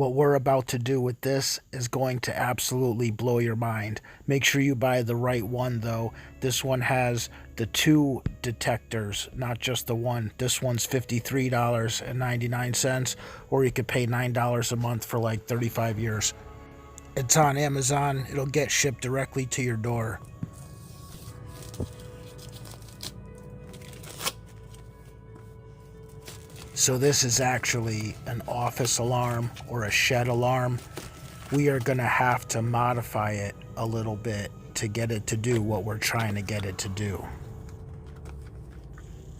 What we're about to do with this is going to absolutely blow your mind. Make sure you buy the right one though. This one has the two detectors, not just the one. This one's $53.99, or you could pay $9 a month for like 35 years. It's on Amazon. It'll get shipped directly to your door. So this is actually an office alarm or a shed alarm. We are going to have to modify it a little bit to get it to do what we're trying to get it to do.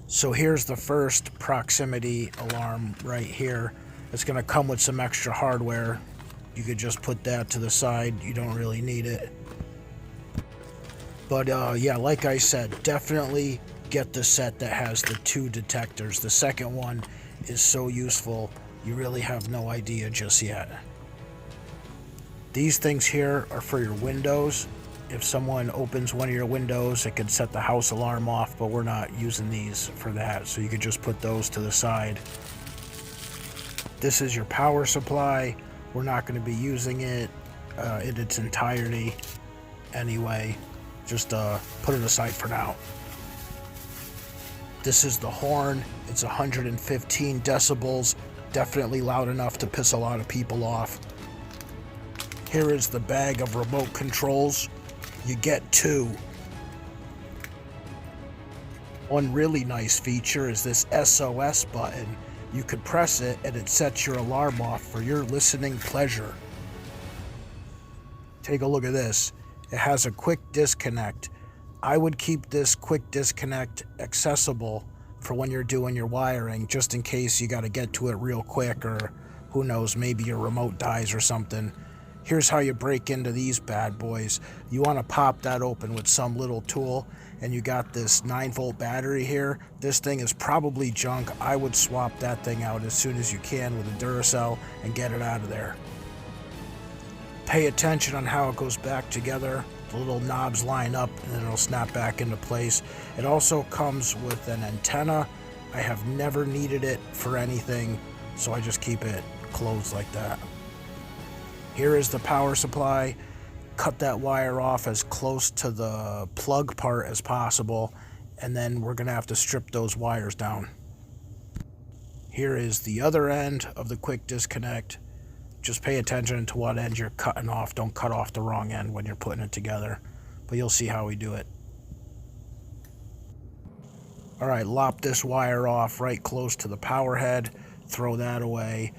So here's the first proximity alarm right here. It's going to come with some extra hardware. You could just put that to the side. You don't really need it. But yeah, like I said, definitely get the set that has the two detectors. The second one is so useful, you really have no idea just yet. These things here are for your windows. If someone opens one of your windows, it could set the house alarm off, but we're not using these for that, so you could just put those to the side. This is your power supply. We're not going to be using it in its entirety anyway. Just put it aside for now. This is the horn. It's 115 decibels, definitely loud enough to piss a lot of people off. Here is the bag of remote controls. You get two. One really nice feature is this SOS button. You could press it and it sets your alarm off for your listening pleasure. Take a look at this. It has a quick disconnect. I would keep this quick disconnect accessible for when you're doing your wiring, just in case you got to get to it real quick, or who knows, maybe your remote dies or something. Here's how you break into these bad boys. You want to pop that open with some little tool, and you got this 9-volt battery here. This thing is probably junk. I would swap that thing out as soon as you can with a Duracell and get it out of there. Pay attention on how it goes back together. The little knobs line up and then it'll snap back into place. It also comes with an antenna. I have never needed it for anything, so I just keep it closed like that. Here is the power supply. Cut that wire off as close to the plug part as possible, and then we're gonna have to strip those wires down. Here is the other end of the quick disconnect. Just pay attention to what end you're cutting off. Don't cut off the wrong end when you're putting it together. But you'll see how we do it. Alright, lop this wire off right close to the power head. Throw that away.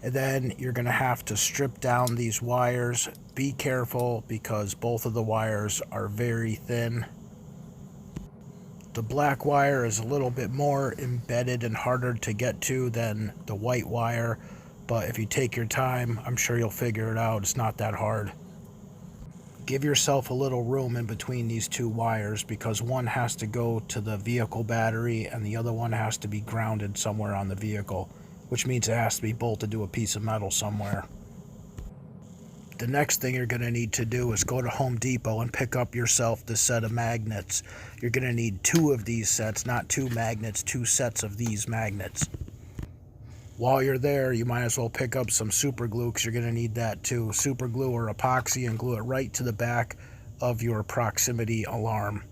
And then you're going to have to strip down these wires. Be careful because both of the wires are very thin. The black wire is a little bit more embedded and harder to get to than the white wire. But if you take your time, I'm sure you'll figure it out. It's not that hard. Give yourself a little room in between these two wires because one has to go to the vehicle battery and the other one has to be grounded somewhere on the vehicle, which means it has to be bolted to a piece of metal somewhere. The next thing you're going to need to do is go to Home Depot and pick up yourself this set of magnets. You're going to need two of these sets, not two magnets, two sets of these magnets. While you're there, you might as well pick up some super glue because you're going to need that too. Super glue or epoxy, and glue it right to the back of your proximity alarm.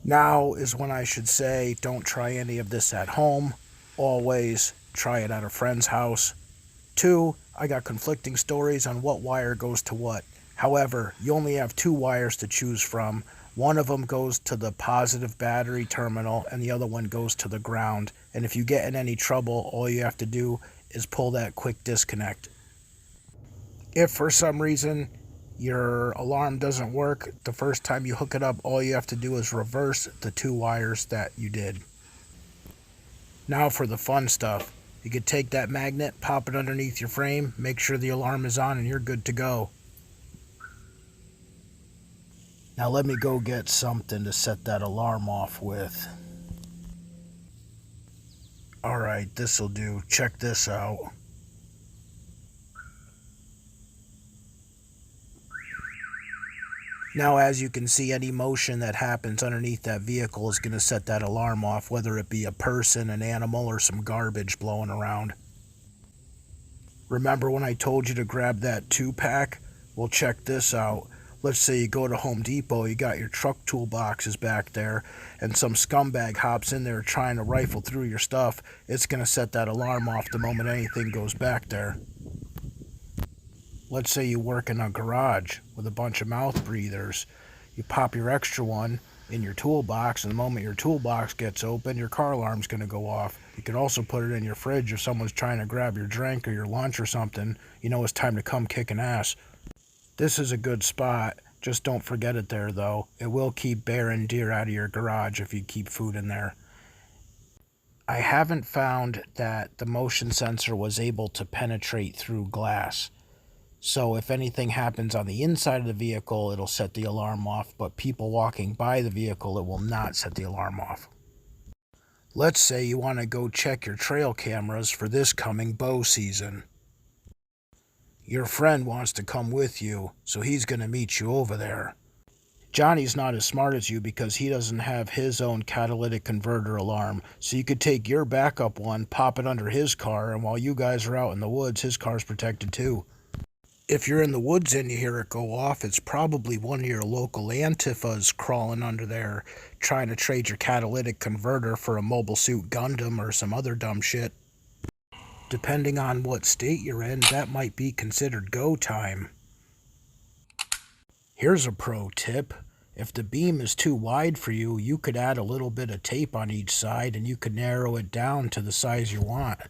Now is when I should say don't try any of this at home. Always try it at a friend's house. 2, I got conflicting stories on what wire goes to what. However, you only have 2 wires to choose from. One of them goes to the positive battery terminal and the other one goes to the ground. And if you get in any trouble, all you have to do is pull that quick disconnect. If for some reason your alarm doesn't work, the first time you hook it up, all you have to do is reverse the 2 wires that you did. Now for the fun stuff. You could take that magnet, pop it underneath your frame, make sure the alarm is on, and you're good to go. Now let me go get something to set that alarm off with. Alright, this'll do. Check this out. Now as you can see, any motion that happens underneath that vehicle is going to set that alarm off, whether it be a person, an animal, or some garbage blowing around. Remember when I told you to grab that 2-pack? Well, check this out. Let's say you go to Home Depot, you got your truck toolboxes back there, and some scumbag hops in there trying to rifle through your stuff. It's going to set that alarm off the moment anything goes back there. Let's say you work in a garage with a bunch of mouth breathers. You pop your extra one in your toolbox, and the moment your toolbox gets open, your car alarm's going to go off. You can also put it in your fridge if someone's trying to grab your drink or your lunch or something. You know it's time to come kicking ass. This is a good spot. Just don't forget it there, though. It will keep bear and deer out of your garage if you keep food in there. I haven't found that the motion sensor was able to penetrate through glass. So if anything happens on the inside of the vehicle, it'll set the alarm off, but people walking by the vehicle, it will not set the alarm off. Let's say you want to go check your trail cameras for this coming bow season. Your friend wants to come with you, so he's going to meet you over there. Johnny's not as smart as you because he doesn't have his own catalytic converter alarm, so you could take your backup one, pop it under his car, and while you guys are out in the woods, his car's protected too. If you're in the woods and you hear it go off, it's probably one of your local Antifas crawling under there, trying to trade your catalytic converter for a Mobile Suit Gundam or some other dumb shit. Depending on what state you're in, that might be considered go time. Here's a pro tip. If the beam is too wide for you, you could add a little bit of tape on each side and you could narrow it down to the size you want.